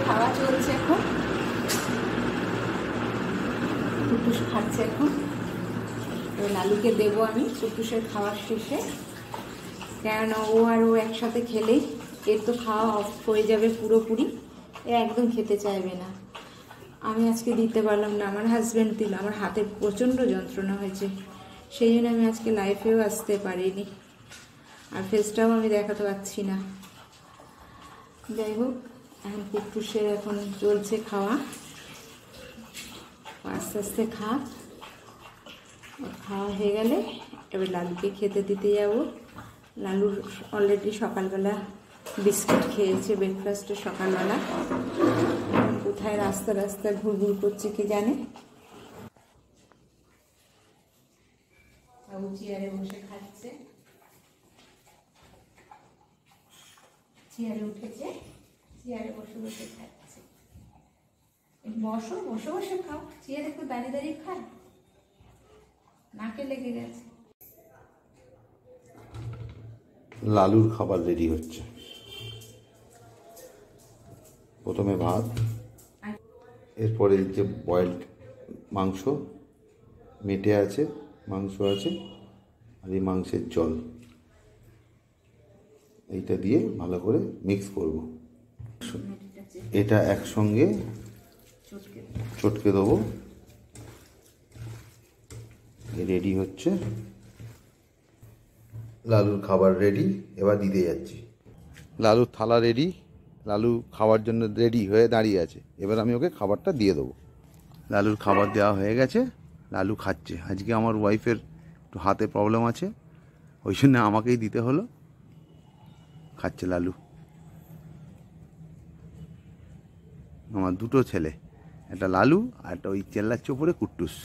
খাওয়া চলছে এখন, কুটুস খাচ্ছে এখন। লালুকে দেবো আমি কুটুসের খাওয়ার শেষে, কেননা ও আর ও একসাথে খেলেই এর তো খাওয়া অফ হয়ে যাবে পুরোপুরি, এ একদম খেতে চাইবে না। আমি আজকে দিতে পারলাম না, আমার হাজব্যান্ড দিল, আমার হাতে প্রচণ্ড যন্ত্রণা হয়েছে, সেই জন্য আমি আজকে লাইফেও আসতে পারিনি, আর ফেসটাও আমি দেখাতে পারছি না। যাই হোক, এখন কুটুসের এখন চলছে খাওয়া, আস্তে আস্তে খাওয়া হয়ে গেলে এবার লালুকে খেতে দিতে যাব। লালুর অলরেডি সকালবেলা বিস্কুট খেয়েছে, ব্রেকফাস্টে সকালবেলা। কোথায় রাস্তা রাস্তা ঘুরঘুর করছে কে জানে। বাবু চেয়ারে বসে খাচ্ছে, চেয়ারে উঠেছে, চেয়ারে বসে বসে খাচ্ছে। বসো, বসে বসে খাও, চেয়ারে একটু দাঁড়িয়ে দাঁড়িয়ে খায়, নাকে লেগে গেছে। লালুর খাবার রেডি হচ্ছে। প্রথমে ভাত, এরপরে যে বয়েলড মাংস, মেটে আছে, মাংস আছে, আর এই মাংসের জল, এইটা দিয়ে ভালো করে মিক্স করব। এটা একসঙ্গে চটকে দেবো। রেডি হচ্ছে, লালুর খাবার রেডি। এবার দিতে যাচ্ছি। লালুর থালা রেডি, লালু খাওয়ার জন্য রেডি হয়ে দাঁড়িয়ে আছে। এবার আমি ওকে খাবারটা দিয়ে দেবো। লালুর খাবার দেওয়া হয়ে গেছে, লালু খাচ্ছে। আজকে আমার ওয়াইফের একটু হাতে প্রবলেম আছে, ওই জন্য আমাকেই দিতে হলো। খাচ্ছে লালু। আমার দুটো ছেলে, একটা লালু আর একটা ওই চেল্লার চোপড়ে কুট্টুস।